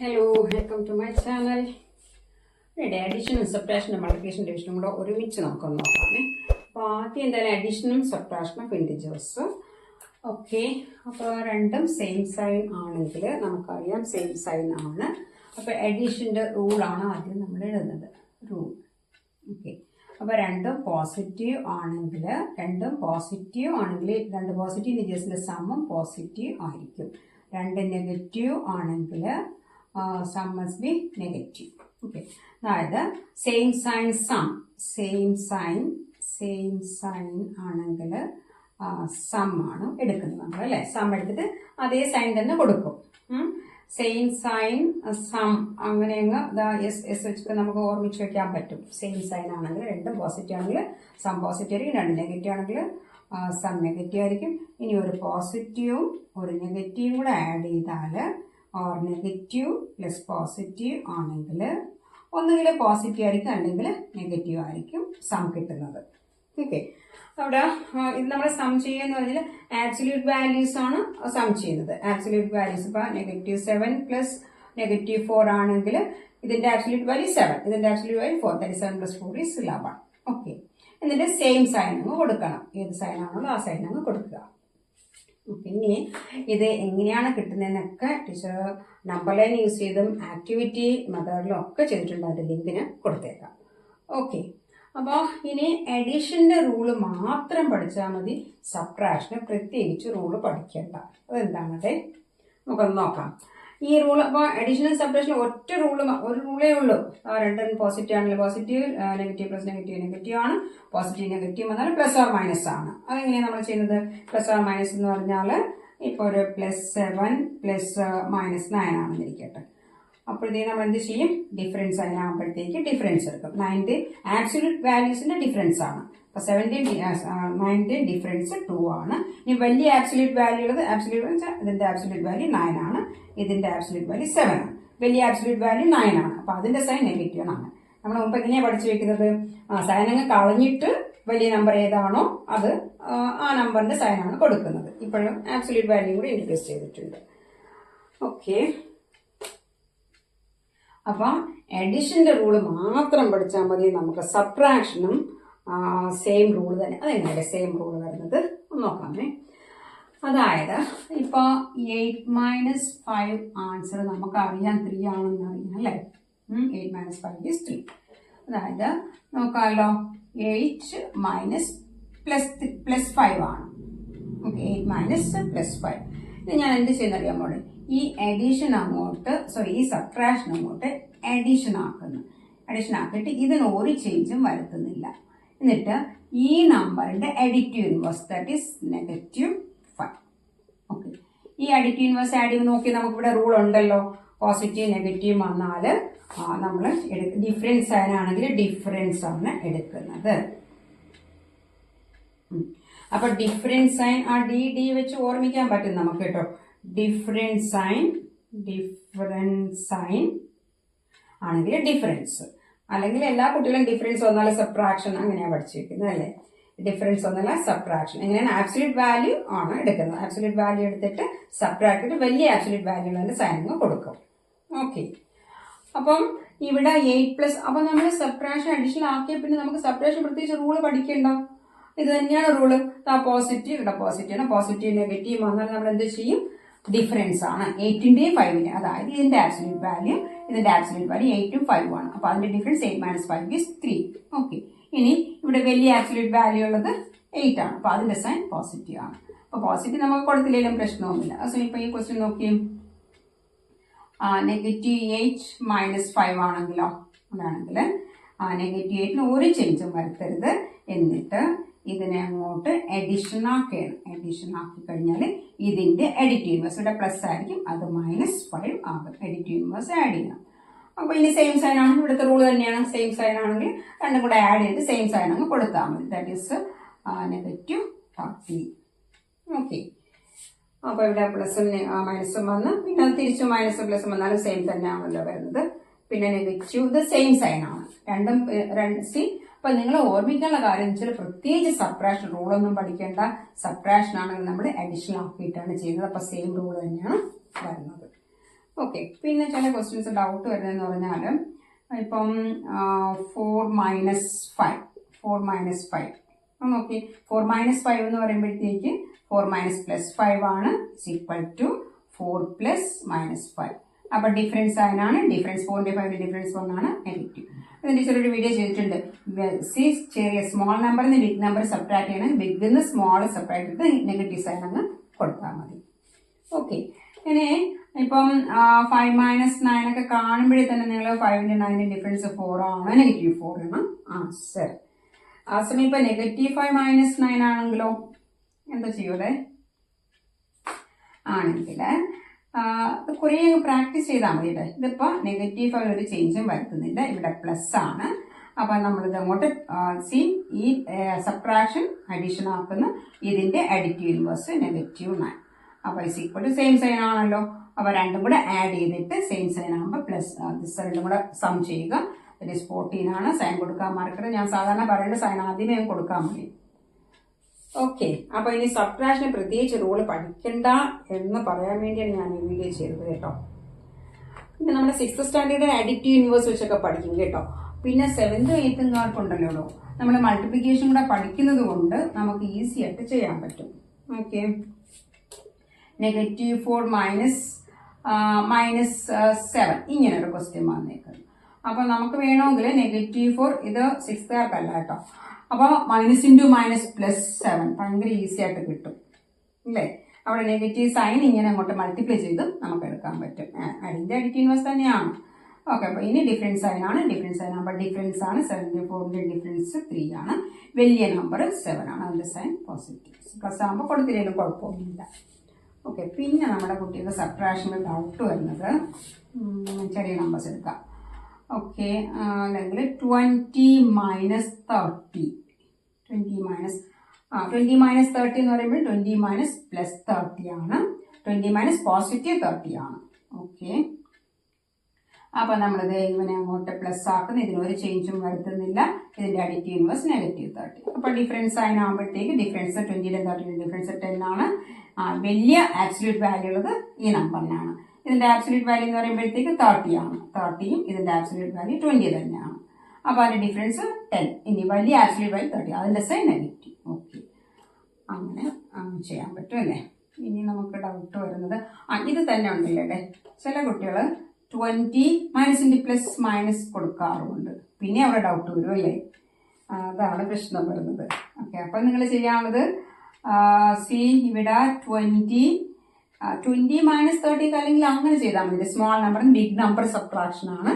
Hello, welcome to my channel. ഇവിടെ അഡീഷനും സബ്ട്രാക്ഷനും multiplication ഡിവിഷനും കൂടെ ഒരുമിച്ച് നമുക്കൊന്ന് നോക്കാമേ. അപ്പോൾ ആദ്യം എന്തായാലും അഡീഷനും സബ്ട്രാക്ഷനും ഓഫ് ഇൻറ്റിജേഴ്സ്. ഓക്കെ, അപ്പോൾ രണ്ടും സെയിം സൈൻ ആണെങ്കിൽ നമുക്കറിയാം സെയിം സൈൻ ആണ്. അപ്പോൾ അഡീഷൻ്റെ റൂളാണ് ആദ്യം നമ്മൾ എഴുതുന്നത്, റൂൾ. ഓക്കെ, അപ്പോൾ രണ്ടും പോസിറ്റീവ് ആണെങ്കിൽ രണ്ട് പോസിറ്റീവ് ഇൻറ്റിജേഴ്സിൻ്റെ സമ്മും പോസിറ്റീവ് ആയിരിക്കും. രണ്ട് നെഗറ്റീവ് ആണെങ്കിൽ sum must be negative. Okay, അതായത് സെയിം സൈൻ ആണെങ്കിൽ സം ആണ് എടുക്കുന്നത് നമ്മൾ, അല്ലേ? സം എടുത്തിട്ട് അതേ സൈൻ തന്നെ കൊടുക്കും. സെയിം സൈൻ സം അങ്ങനെ അങ്ങ് എസ് വെച്ചിട്ട് നമുക്ക് ഓർമ്മിച്ച് വെക്കാൻ പറ്റും. സെയിം സൈൻ ആണെങ്കിൽ രണ്ടും പോസിറ്റീവ് ആണെങ്കിൽ സം പോസിറ്റീവ് ആയിരിക്കും, രണ്ട് നെഗറ്റീവ് ആണെങ്കിൽ സം നെഗറ്റീവ് ആയിരിക്കും. ഇനി ഒരു പോസിറ്റീവും ഒരു നെഗറ്റീവും കൂടെ ആഡ് ചെയ്താൽ ഓർ നെഗറ്റീവ് പ്ലസ് പോസിറ്റീവ് ആണെങ്കിൽ ഒന്നുകിൽ പോസിറ്റീവ് ആയിരിക്കും അല്ലെങ്കിൽ നെഗറ്റീവ് ആയിരിക്കും സം കിട്ടുന്നത്. ഓക്കെ, അവിടെ ഇത് നമ്മൾ സം ചെയ്യുക പറഞ്ഞാൽ ആബ്സല്യൂട്ട് വാല്യൂസ് ആണ് സം ചെയ്യുന്നത്. ആബ്സല്യൂട്ട് വാല്യൂസ് ഇപ്പോൾ -7 പ്ലസ് -4 ആണെങ്കിൽ ഇതിന്റെ ആബ്സല്യൂട്ട് വാല്യൂ 7, ഇതിന്റെ ആബ്സല്യൂട്ട് വാല്യൂ 4, 7 + 4 = 11. ഓക്കെ, എന്നിട്ട് സെയിം സൈൻ അങ്ങ് കൊടുക്കണം. ഏത് സൈൻ ആണോ ആ സൈൻ അങ്ങ് കൊടുക്കുക. പിന്നെ ഇത് എങ്ങനെയാണ് കിട്ടുന്നതെന്നൊക്കെ ടീച്ചർ നമ്പർ ലൈൻ യൂസ് ചെയ്തും ആക്ടിവിറ്റി മെത്തേഡിലും ഒക്കെ ചെയ്തിട്ടുണ്ട്. അതിന്റെ ലിങ്കിന് കൊടുത്തേക്കാം. ഓക്കെ, അപ്പോൾ ഇനി അഡീഷന്റെ റൂള് മാത്രം പഠിച്ചാൽ മതി, സബ്ട്രാക്ഷന് പ്രത്യേകിച്ച് റൂള് പഠിക്കേണ്ട. അതെന്താണത് നമുക്കൊന്ന് നോക്കാം. ഈ റൂൾ അപ്പോൾ അഡീഷണൽ സബ്ട്രാക്ഷൻ ഒരു റൂളേ ഉള്ളൂ. രണ്ടും പോസിറ്റീവ് ആണെങ്കിൽ പോസിറ്റീവ്, നെഗറ്റീവ് പ്ലസ് നെഗറ്റീവ് ആണ്. പോസിറ്റീവ് നെഗറ്റീവ് വന്നാൽ പ്ലസ് ഓർ മൈനസ് ആണ്. അതെങ്ങനെയാണ് നമ്മൾ ചെയ്യുന്നത്? പ്ലസ് ഓർ മൈനസ് എന്ന് പറഞ്ഞാൽ ഇപ്പോൾ ഒരു +7 + -9 ആണെന്നിരിക്കട്ടെ. അപ്പോഴത്തേക്ക് നമ്മൾ എന്ത് ചെയ്യും? ഡിഫറൻസ് അതിനാകുമ്പോഴത്തേക്ക് ഡിഫറൻസ് എടുക്കും. 9 ആബ്സല്യൂട്ട് വാല്യൂസിന്റെ ഡിഫറൻസ് ആണ്. അപ്പൊ 9 ഡിഫറൻസ് 2 ആണ്. ഇനി വലിയ ആബ്സല്യൂട്ട് വാല്യൂ ഉള്ളത് ഇതിന്റെ ആബ്സല്യൂട്ട് വാല്യൂ 9 ആണ്, ഇതിന്റെ ആബ്സല്യൂട്ട് വാല്യൂ 7 ആണ്. വലിയ ആബ്സല്യൂട്ട് വാല്യൂ 9 ആണ്. അപ്പൊ അതിന്റെ സൈൻ നെഗറ്റീവ് ആണ്. നമ്മൾ മുമ്പ് എങ്ങനെയാണ് പഠിച്ചു വെക്കുന്നത്? സൈൻ അങ്ങ് കളഞ്ഞിട്ട് വലിയ നമ്പർ ഏതാണോ അത് ആ നമ്പറിന്റെ സൈനാണ് കൊടുക്കുന്നത്. ഇപ്പോഴും ആബ്സല്യൂട്ട് വാല്യൂ കൂടി ഇൻട്രൊഡ്യൂസ് ചെയ്തിട്ടുണ്ട്. ഓക്കെ, അപ്പം അഡീഷന്റെ റൂള് മാത്രം പഠിച്ചാൽ മതി. നമുക്ക് സബ്ട്രാക്ഷനും സെയിം റൂൾ തന്നെ. അതെങ്ങനെയല്ലേ സെയിം റൂൾ വരുന്നത് നോക്കാമേ. അതായത് ഇപ്പൊ 8 - 5 ആൻസർ നമുക്കറിയാം 3 ആണെന്ന് അറിയാം, അല്ലേ? 8 - 5 = 3. അതായത് നോക്കാമല്ലോ, 8 - +5 ആണ്. ഓക്കെ, 8 - +5. ഇത് ഞാൻ എന്ത് ചെയ്യുന്നറിയാമോ? ഈ അഡീഷൻ ഈ സബ്ട്രാക്ഷൻ അങ്ങോട്ട് അഡീഷൻ ആക്കിയിട്ട് ഇതിന് ഒരു ചേഞ്ചും വരുത്തുന്നില്ല. എന്നിട്ട് ഈ നമ്പറിന്റെ additive inverse, that is -5. Okay, ഈ അഡിറ്റീവ് ഇൻവേഴ്സ് ആഡ് ചെയ്ത് നോക്കി നമുക്കിവിടെ റൂൾ ഉണ്ടല്ലോ. പോസിറ്റീവ് നെഗറ്റീവ് വന്നാൽ നമ്മൾ ഡിഫറൻസ് സൈനാണെങ്കിൽ ഡിഫറൻസ് ആണ് എടുക്കുന്നത്. അപ്പൊ ഡിഫറൻസ് സൈൻ ആ ഡി വെച്ച് ഓർമ്മിക്കാൻ പറ്റും നമുക്ക് കേട്ടോ. ഡിഫറൻസ് സൈൻ ആണെങ്കിൽ ഡിഫറൻസ്, അല്ലെങ്കിൽ എല്ലാ കുട്ടികളും ഡിഫറൻസ് വന്നാൽ സബ്ട്രാക്ഷൻ അങ്ങനെയാണ് പഠിച്ചിരിക്കുന്നത്, അല്ലേ? ഡിഫറൻസ് വന്നാൽ സബ്ട്രാക്ഷൻ. എങ്ങനെയാണ്? ആബ്സല്യൂട്ട് വാല്യൂ ആണ് എടുക്കുന്നത്. ആബ്സല്യൂട്ട് വാല്യൂ എടുത്തിട്ട് സബ്ട്രാക്ട് വലിയ ആബ്സല്യൂട്ട് വാല്യൂ സൈൻ കൊടുക്കും. ഓക്കെ, അപ്പം ഇവിടെ 8+, അപ്പൊ നമ്മൾ സബ്ട്രാക്ഷൻ അഡീഷണൽ ആക്കിയ പിന്നെ നമുക്ക് സബ്ട്രാക്ഷൻ പ്രത്യേകിച്ച് റൂള് പഠിക്കണ്ട. ഇത് തന്നെയാണ് റൂള്. പോസിറ്റീവ് ഇവിടെ പോസിറ്റീവ് നെഗറ്റീവ് വന്നാൽ നമ്മൾ എന്ത് ചെയ്യും? ഡിഫറൻസ് ആണ് 8ന്റെയും 5ന്റെയും. അതായത് ഇതിന്റെ ആബ്സല്യൂട്ട് വാല്യൂ 8ഉം 5ഉം ആണ്. അപ്പൊ അതിന്റെ ഡിഫറൻസ് 8 - 5 = 3. ഓക്കെ, ഇനി ഇവിടെ വലിയ ആബ്സല്യൂട്ട് വാല്യൂ ഉള്ളത് 8 ആണ്. അപ്പൊ അതിന്റെ സൈൻ പോസിറ്റീവ് ആണ്. അപ്പൊ പോസിറ്റീവ് നമുക്ക് കൊടുത്തില്ലെങ്കിലും പ്രശ്നമൊന്നുമില്ല. അപ്പൊ ഇപ്പൊ ഈ ക്വസ്റ്റ്യൻ നോക്കിയും -8 - 5 ആണെങ്കിലോ, അതാണെങ്കിൽ -8ന് ഒരു ചേഞ്ചും വരുത്തരുത്. എന്നിട്ട് ഇതിനെ അങ്ങോട്ട് അഡീഷൻ ആക്കി കഴിഞ്ഞാൽ ഇതിന്റെ അഡിറ്റീവ് ഇൻവേഴ്സ്, ഇവിടെ പ്ലസ് ആയിരിക്കും, അത് -5 ആകും. അഡിറ്റീവ് ഇൻവേഴ്സ് ആഡ് ചെയ്യണം. അപ്പൊ ഇനി സെയിം സൈൻ ആണ്, ഇവിടുത്തെ റൂൾ തന്നെയാണ്. സെയിം സൈൻ ആണെങ്കിൽ രണ്ടും കൂടെ ആഡ് ചെയ്ത് സെയിം സൈൻ അങ്ങ് കൊടുത്താൽ മതി. That is -30. ഓക്കെ, അപ്പൊ ഇവിടെ പ്ലസും മൈനസും വന്ന് പിന്നെ തിരിച്ചും മൈനസും പ്ലസും വന്നാലും സെയിം തന്നെ ആണല്ലോ വരുന്നത്. പിന്നെ നെഗറ്റീവ്, ഇത് സെയിം സൈൻ ആണ്. രണ്ടും അപ്പൊ നിങ്ങൾ ഓർമ്മിക്കാനുള്ള കാര്യം വെച്ചാൽ പ്രത്യേകിച്ച് സബ്ട്രാക്ഷൻ റൂളൊന്നും പഠിക്കേണ്ട. സബ്ട്രാക്ഷൻ ആണെങ്കിൽ നമ്മൾ അഡീഷണൽ ആക്കിയിട്ടാണ് ചെയ്യുന്നത്. അപ്പൊ സെയിം റൂൾ തന്നെയാണ് വരുന്നത്. ഓക്കെ, പിന്നെ ചില ക്വസ്റ്റ്യൻസ് ഡൗട്ട് വരുന്നതെന്ന് പറഞ്ഞാൽ ഇപ്പം 4 മൈനസ് 5 നോക്കി. 4 മൈനസ് 5 എന്ന് പറയുമ്പോഴത്തേക്ക് 4 മൈനസ് പ്ലസ് 5 ആണ് ഈക്വൽ ടു 4 പ്ലസ് മൈനസ് 5. അപ്പൊ ഡിഫറൻസ് സൈനാണ്. ഡിഫറൻസ് 4ന്റെ 5 ഡിഫറൻസ് 1 ആണ്, നെഗറ്റീവ്. ഇതിന്റെ ചെറിയൊരു വീഡിയോ ചെയ്തിട്ടുണ്ട്. ചെറിയ സ്മോൾ നമ്പറിന് ബിഗ് നമ്പർ സബ്ട്രാക്ട് ചെയ്യണം, ബിഗ് നിന്ന് സ്മോൾ സബ്ട്രാക്ട് ചെയ്ത് നെഗറ്റീവ് സൈൻ അങ്ങ് കൊടുത്താൽ മതി. ഓക്കെ, ഇനി ഇപ്പം 5 മൈനസ് 9 ഒക്കെ കാണുമ്പോഴേ തന്നെ നിങ്ങൾ 5ന്റെ 9ന്റെ ഡിഫറൻസ് 4 ആണ്, നെഗറ്റീവ് 4 ആണ് ആൻസർ. ആ സമയം ഇപ്പൊ -5 മൈനസ് 9 ആണെങ്കിലോ എന്താ ചെയ്യൂടെ? ആണെങ്കിൽ കുറേ പ്രാക്ടീസ് ചെയ്താൽ മതി. ഇതിപ്പോ -5 ഒരു ചേഞ്ചും വരുത്തുന്നില്ല, ഇവിടെ പ്ലസ് ആണ്. അപ്പൊ നമ്മളിത് അങ്ങോട്ട് ഈ സബ്ട്രാക്ഷൻ അഡീഷൻ ആക്കുന്ന ഇതിന്റെ അഡിറ്റീവ് ഇൻവേഴ്സ് -9. അപ്പൊ = സെയിം സൈൻ ആണല്ലോ. അപ്പൊ രണ്ടും കൂടെ ആഡ് ചെയ്തിട്ട് സെയിം സൈൻ ആകുമ്പോൾ പ്ലസ് രണ്ടും കൂടെ സം ചെയ്യുക. 14 ആണ്. സൈൻ കൊടുക്കാൻ മറക്കരുത്. ഞാൻ സാധാരണ പറയേണ്ട സൈൻ ആദ്യമേ കൊടുക്കാൻ മതി. ഓക്കെ, അപ്പൊ ഇനി സബ്ട്രാക്ഷന് പ്രത്യേകിച്ച് റൂള് പഠിക്കണ്ട എന്ന് പറയാൻ വേണ്ടിയാണ് ഞാൻ ഈ വീഡിയോ ചെയ്തത് കേട്ടോ. പിന്നെ നമ്മുടെ 6th സ്റ്റാൻഡേർഡ് അഡിറ്റീവ് ഇൻവേഴ്സ് വെച്ചൊക്കെ പഠിക്കും കേട്ടോ. പിന്നെ 7th 8th ഉണ്ടല്ലോ, നമ്മൾ മൾട്ടിപ്ലിക്കേഷൻ കൂടെ പഠിക്കുന്നത് കൊണ്ട് നമുക്ക് ഈസി ആയിട്ട് ചെയ്യാൻ പറ്റും. ഓക്കെ, -4 മൈനസ് 7 ഇങ്ങനൊരു ക്വസ്റ്റ്യൻ വന്നേക്കുന്നത്. അപ്പൊ നമുക്ക് വേണമെങ്കിൽ -4 ഇത് 6th കേട്ടോ. അപ്പൊ മൈനസ് ഇൻറ്റു മൈനസ് +7 ഭയങ്കര ഈസി ആയിട്ട് കിട്ടും അല്ലേ? അവിടെ നെഗറ്റീവ് സൈൻ ഇങ്ങനെ അങ്ങോട്ട് മൾട്ടിപ്ലൈ ചെയ്ത് നമുക്ക് എടുക്കാൻ പറ്റും. അതിന്റെ അഡിറ്റീവ് ഇൻവേഴ്സ് തന്നെയാണ്. ഓക്കെ, അപ്പൊ ഇനി ഡിഫറൻസ് സൈൻ ആണ്. ഡിഫറൻസ് സൈൻ ആകുമ്പോൾ ഡിഫറൻസ് ആണ് 74ന്റെ ഡിഫറൻസ് 3 ആണ്. വലിയ നമ്പർ 7 ആണ്, അതിന്റെ സൈൻ പോസിറ്റീവ്. പ്ലസ് ആകുമ്പോൾ കൊടുത്തില്ലെങ്കിലും കുഴപ്പമൊന്നുമില്ല. ഓക്കെ, പിന്നെ നമ്മുടെ കുട്ടികൾക്ക് സബ്ട്രാക്ഷനിൽ ഡൗട്ട് വരുന്നത് ചെറിയ നമ്പേഴ്സ് എടുക്കാം. ഓക്കെ, അല്ലെങ്കിൽ 20 മൈനസ് 30 എന്ന് പറയുമ്പോൾ 20 മൈനസ് പ്ലസ് 30 ആണ്. 20 മൈനസ് പോസിറ്റീവ് 30 ആണ്. ഓക്കെ, അപ്പൊ നമ്മളിത് ഇങ്ങനെ അങ്ങോട്ട് പ്ലസ് ആക്കുന്ന, ഇതിനൊരു ചേഞ്ചും വരുത്തുന്നില്ല. ഇതിന്റെ അഡിറ്റീവ് ഇൻവേഴ്സ് -30. അപ്പൊ ഡിഫറൻസ് സൈൻ ആകുമ്പോഴത്തേക്ക് ഡിഫറൻസ് 20യുടെ 30യുടെ ഡിഫറൻസ് 10 ആണ്. വലിയ ആബ്സല്യൂട്ട് വാല്യൂ ഉള്ളത് ഈ നമ്പറിനാണ്. ഇതിന്റെ ആബ്സല്യൂട്ട് വാല്യൂ എന്ന് പറയുമ്പോഴത്തേക്ക് 30 ആണ്. 30യും ഇതിന്റെ ആബ്സല്യൂട്ട് വാല്യൂ 20 തന്നെയാണ്. അപ്പൊ അതിന്റെ ഡിഫറൻസ് 10. ഇനി വലിയ ആബ്സല്യൂട്ട് വാല്യൂ 30, അതിന്റെ സൈൻ നെഗറ്റീവ്. ഓക്കെ, അങ്ങനെ ചെയ്യാൻ പറ്റും അല്ലേ? ഇനി നമുക്ക് ഡൗട്ട് വരുന്നത് ഇത് തന്നെ ഉണ്ടല്ലേ, ചില കുട്ടികൾ 20 മൈനസിന്റെ പ്ലസ് മൈനസ് കൊടുക്കാറുണ്ട്. പിന്നെ അവിടെ ഡൗട്ട് വരും അല്ലേ? അതാണ് പ്രശ്നം വരുന്നത്. ഓക്കെ, അപ്പൊ നിങ്ങൾ ചെയ്യാനുള്ളത് ഇവിടെ 20 മൈനസ് 30 അല്ലെങ്കിൽ അങ്ങനെ ചെയ്താൽ മതി. Small number big number subtraction ആണ്.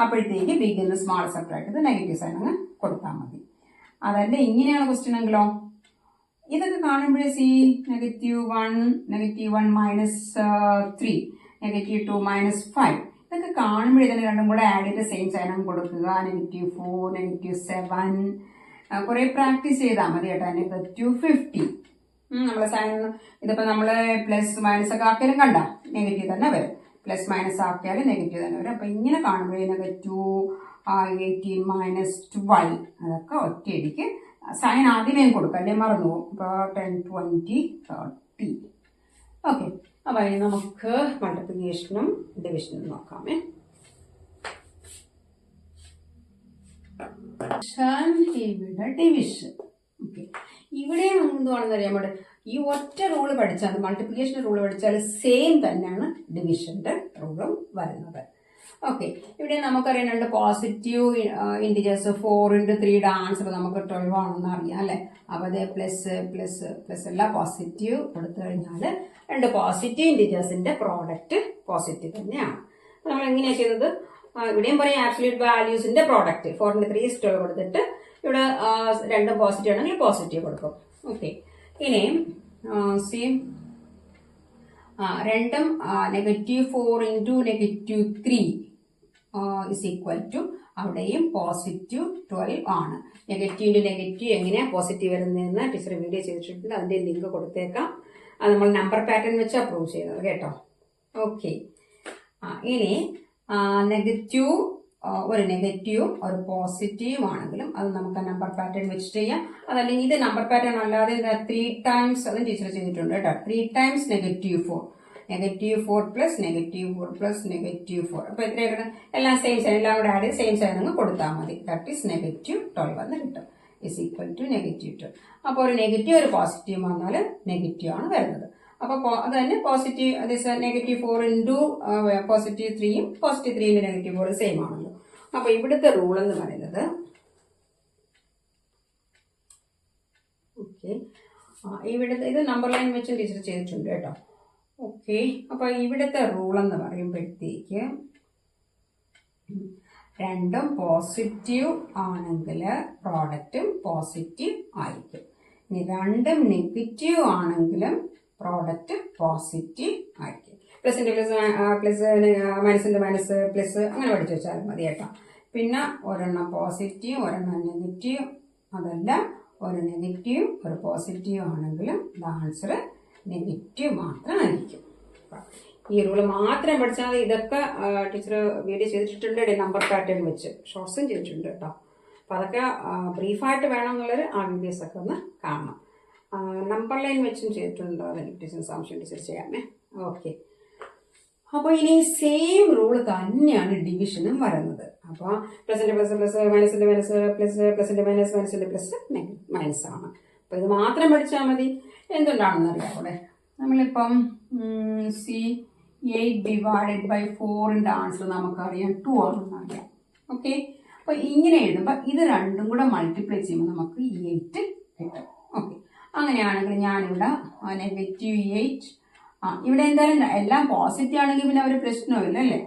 അപ്പോഴത്തേക്ക് ബിഗ് നിന്ന് സ്മോൾ സബ്ട്രാക്ട് ചെയ്ത് നെഗറ്റീവ് സൈൻ അങ്ങ് കൊടുത്താൽ മതി. അതല്ല ഇങ്ങനെയാണ് ക്വസ്റ്റ്യൻ എങ്കിലോ ഇതൊക്കെ കാണുമ്പോഴേ -1 മൈനസ് 3 -2 മൈനസ് 5 ഇതൊക്കെ കാണുമ്പോഴേ തന്നെ രണ്ടും കൂടെ ആഡ് ചെയ്ത് സെയിം സൈൻ അങ്ങ് കൊടുക്കുക. -4 -7 കുറെ പ്രാക്ടീസ് ചെയ്താൽ മതി കേട്ടോ. -50 നമ്മളെ സൈൻ ഇതിപ്പോ നമ്മള് പ്ലസ് മൈനസ് ഒക്കെ ആക്കിയാലും കണ്ട നെഗറ്റീവ് തന്നെ വരും. പ്ലസ് മൈനസ് ആക്കിയാലും നെഗറ്റീവ് തന്നെ വരും. അപ്പൊ ഇങ്ങനെ കാണുമ്പോഴേ -18 മൈനസ് 12 അതൊക്കെ ഒറ്റയടിക്ക് സൈൻ ആദ്യമേ കൊടുക്കുക, അല്ലേ മറന്നു പോകും. ഇപ്പൊ 10 20 30. ഓക്കെ, അപ്പൊ ഇനി നമുക്ക് മൾട്ടിപ്ലിക്കേഷനും ഡിവിഷനും നോക്കാമേ. ഇവിടെ ഡിവിഷൻ. ഓക്കെ, ഇവിടെ എന്തുവാണെന്ന് അറിയാൻ പാടില്ല. ഈ ഒറ്റ റൂള് പഠിച്ചാൽ മൾട്ടിപ്ലിക്കേഷൻ റൂള് പഠിച്ചാൽ സെയിം തന്നെയാണ് ഡിവിഷന്റെ റൂളും വരുന്നത്. ഓക്കെ, ഇവിടെ നമുക്കറിയാം രണ്ട് പോസിറ്റീവ് ഇൻഡിജേഴ്സ് 4 × 3യുടെ ആൻസർ നമുക്ക് 12 ആണെന്ന് അറിയാം അല്ലെ? അപ്പൊ അതേ പ്ലസ് എല്ലാം പോസിറ്റീവ് കൊടുത്തു കഴിഞ്ഞാൽ രണ്ട് പോസിറ്റീവ് ഇൻഡിജേഴ്സിന്റെ പ്രോഡക്റ്റ് പോസിറ്റീവ് തന്നെയാണ്. നമ്മൾ എങ്ങനെയാ ചെയ്തത്? ഇവിടെയും പറയും ആബ്സല്യൂട്ട് വാല്യൂസിന്റെ പ്രോഡക്റ്റ് 4 × 3 = 12 കൊടുത്തിട്ട് ഇവിടെ രണ്ടും പോസിറ്റീവ് ആണെങ്കിൽ പോസിറ്റീവ് കൊടുക്കും. ഓക്കെ, ഇനി രണ്ടും -4 × -3 = അവിടെയും പോസിറ്റീവ് 12 ആണ്. നെഗറ്റീവ് നെഗറ്റീവ് എങ്ങനെയാ പോസിറ്റീവ് വരുന്നതെന്ന് ടീച്ചർ വീഡിയോ ചെയ്തിട്ടുണ്ട്. അതിന്റെ ലിങ്ക് കൊടുത്തേക്കാം. അത് നമ്മൾ നമ്പർ പാറ്റേൺ വെച്ച് അപ്രൂവ് ചെയ്തത് കേട്ടോ. ഓക്കെ, ഇനി ഒരു നെഗറ്റീവും ഒരു പോസിറ്റീവും ആണെങ്കിലും അത് നമുക്ക് നമ്പർ പാറ്റേൺ വെച്ച് ചെയ്യാം. അതല്ലെങ്കിൽ ഇത് നമ്പർ പാറ്റേൺ അല്ലാതെ 3 ടൈംസ് അതും ടീച്ചർ ചെയ്തിട്ടുണ്ട് കേട്ടോ. 3 ടൈംസ് -4 -4 പ്ലസ് -4 പ്ലസ് -4. അപ്പോൾ എത്രയാണ്? എല്ലാം സെയിം സൈൻ, എല്ലാം കൂടെ ആഡ് ചെയ്ത് സെയിം സൈൻ അങ്ങ് കൊടുത്താൽ മതി. ദാറ്റ് ഈസ് -12 എന്ന് കിട്ടും. Is equal to -2. അപ്പോൾ ഒരു നെഗറ്റീവ് ഒരു പോസിറ്റീവ് വന്നാൽ നെഗറ്റീവ് ആണ് വരുന്നത്. അപ്പോൾ അത് തന്നെ പോസിറ്റീവ് -4 ഇൻറ്റു +3യും +3 ഇൻറ്റു -4 സെയിം ആണല്ലോ. അപ്പോൾ ഇവിടുത്തെ റൂൾ എന്ന് പറയുന്നത് ഓക്കെ, ഇവിടുത്തെ ഇത് നമ്പർ ലൈൻ വെച്ചും ടീച്ചർ ചെയ്തിട്ടുണ്ട് കേട്ടോ. ഓക്കെ, അപ്പോൾ ഇവിടുത്തെ റൂൾ എന്ന് പറയുമ്പോഴത്തേക്ക് രണ്ടും പോസിറ്റീവ് ആണെങ്കിൽ പ്രോഡക്റ്റും പോസിറ്റീവ് ആയിരിക്കും. ഇനി രണ്ടും നെഗറ്റീവ് ആണെങ്കിലും പ്രോഡക്റ്റ് പോസിറ്റീവ് ആയിരിക്കും. പ്ലസിന്റെ പ്ലസ്, മൈനസിന്റെ മൈനസ്, പ്ലസ് അങ്ങനെ പഠിച്ചു വെച്ചാൽ മതി കേട്ടോ. പിന്നെ ഒരെണ്ണം പോസിറ്റീവ് ഒരെണ്ണം നെഗറ്റീവ്, അതല്ല ഒരു നെഗറ്റീവ് ഒരു പോസിറ്റീവ് ആണെങ്കിലും ആൻസർ നെഗറ്റീവ് മാത്രമായിരിക്കും. ഈ റൂള് മാത്രം പഠിച്ചാൽ മതി. ഇതൊക്കെ ടീച്ചർ വീഡിയോ ചെയ്തിട്ടുണ്ട്, നമ്പർ പാറ്റേൺ വെച്ച് ഷോർട്സും ചെയ്തിട്ടുണ്ട് കേട്ടോ. അപ്പോൾ അതൊക്കെ ബ്രീഫായിട്ട് വേണമെന്നുള്ളവർ ആ വീഡിയോസൊക്കെ ഒന്ന് കാണണം. നമ്പർ ലൈൻ വെച്ചും ചെയ്തിട്ടുണ്ട്, അതെനിക്ക് ടീച്ചർ സംശയം ടീച്ചർ ചെയ്യാമേ. ഓക്കെ, അപ്പോൾ ഇനി സെയിം റൂള് തന്നെയാണ് ഡിവിഷനും വരുന്നത്. അപ്പോൾ പ്ലസിന്റെ പ്ലസ് പ്ലസ്, മൈനസിന്റെ മൈനസ് പ്ലസ്, പ്ലസിന്റെ മൈനസ് മൈനസിന്റെ പ്ലസ് മൈനസ് ആണ്. അപ്പോൾ ഇത് മാത്രം പഠിച്ചാൽ മതി. എന്തുകൊണ്ടാണെന്ന് അറിയാം. അവിടെ നമ്മളിപ്പം 8 ഡിവൈഡഡ് ബൈ 4ന്റെ ആൻസർ നമുക്കറിയാം 2 ആണെന്ന് അറിയാം. ഓക്കെ, അപ്പോൾ ഇങ്ങനെ എഴുതുമ്പോൾ ഇത് രണ്ടും കൂടെ മൾട്ടിപ്ലൈ ചെയ്യുമ്പോൾ നമുക്ക് 8 കിട്ടും. ഓക്കെ, അങ്ങനെയാണെങ്കിൽ ഞാനിവിടെ -8 ഇവിടെ എന്തായാലും എല്ലാം പോസിറ്റീവ് ആണെങ്കിൽ പിന്നെ ഒരു പ്രശ്നമില്ല അല്ലേ.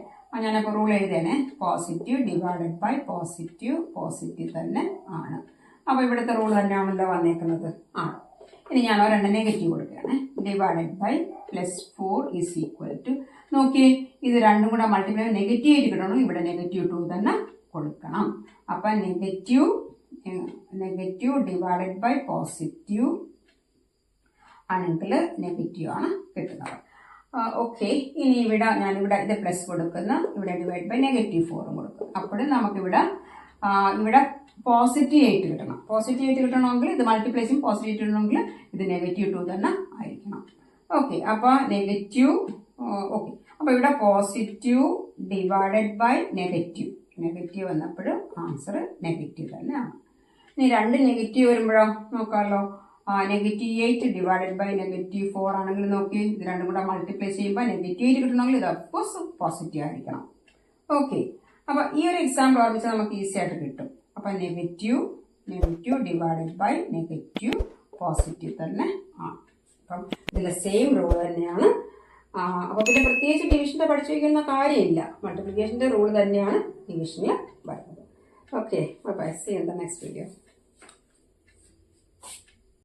ഞാനപ്പോൾ റൂൾ എഴുതേനെ, positive divided by positive, positive തന്നെ ആണ്. അപ്പോൾ ഇവിടുത്തെ റൂൾ തന്നെയാണല്ലോ വന്നേക്കുന്നത്. ആണ്. ഇനി ഞാൻ ഒരെണ്ണം നെഗറ്റീവ് കൊടുക്കുകയാണ്. Divided by +4 is equal to, നോക്കിയേ ഇത് രണ്ടും കൂടെ മൾട്ടിപ്ലൈ നെഗറ്റീവ് ആയിട്ട് കിട്ടണം. ഇവിടെ -2 തന്നെ കൊടുക്കണം. അപ്പം നെഗറ്റീവ് ഡിവൈഡഡ് ബൈ പോസിറ്റീവ് ആണെങ്കിൽ നെഗറ്റീവ് ആണ് കിട്ടുന്നത്. ഓക്കെ, ഇനി ഞാനിവിടെ ഇത് പ്ലസ് കൊടുക്കുന്ന, ഇവിടെ ഡിവൈഡ് ബൈ -4 കൊടുക്കും. അപ്പോഴും നമുക്കിവിടെ പോസിറ്റീവ് 8 കിട്ടണം. പോസിറ്റീവ് 8 കിട്ടണമെങ്കിൽ ഇത് മൾട്ടിപ്ലൈ ചെയ്യും. പോസിറ്റീവ് 8 കിട്ടണമെങ്കിൽ ഇത് -2 തന്നെ ആയിരിക്കണം. ഓക്കെ, അപ്പോൾ നെഗറ്റീവ്. ഓക്കെ, അപ്പോൾ ഇവിടെ പോസിറ്റീവ് ഡിവൈഡഡ് ബൈ നെഗറ്റീവ് വന്നപ്പോഴും ആൻസർ നെഗറ്റീവ് തന്നെയാണ്. ഇനി രണ്ട് നെഗറ്റീവ് വരുമ്പോഴോ നോക്കാമല്ലോ. -8 ഡിവൈഡഡ് ബൈ -4 ആണെങ്കിൽ നോക്കി ഇത് രണ്ടും കൂടെ മൾട്ടിപ്ലൈ ചെയ്യുമ്പോൾ -8 കിട്ടണമെങ്കിൽ ഇത് അഫ്കോഴ്സ് പോസിറ്റീവ് ആയിരിക്കണം. ഓക്കെ, അപ്പോൾ ഈ ഒരു എക്സാമ്പിൾ ഓർമ്മിച്ചാൽ നമുക്ക് ഈസി ആയിട്ട് കിട്ടും. അപ്പോൾ നെഗറ്റീവ് ഡിവൈഡഡ് ബൈ പോസിറ്റീവ് തന്നെ ആണ്. അപ്പം ഇതിലെ സെയിം റൂൾ തന്നെയാണ്. അപ്പോൾ പിന്നെ പ്രത്യേകിച്ച് ഡിവിഷൻ്റെ പഠിച്ചു വയ്ക്കുന്ന കാര്യമില്ല. മൾട്ടിപ്ലിക്കേഷൻ്റെ റൂൾ തന്നെയാണ് ഡിവിഷനിൽ വരുന്നത്. Okay, bye. See you in the next video.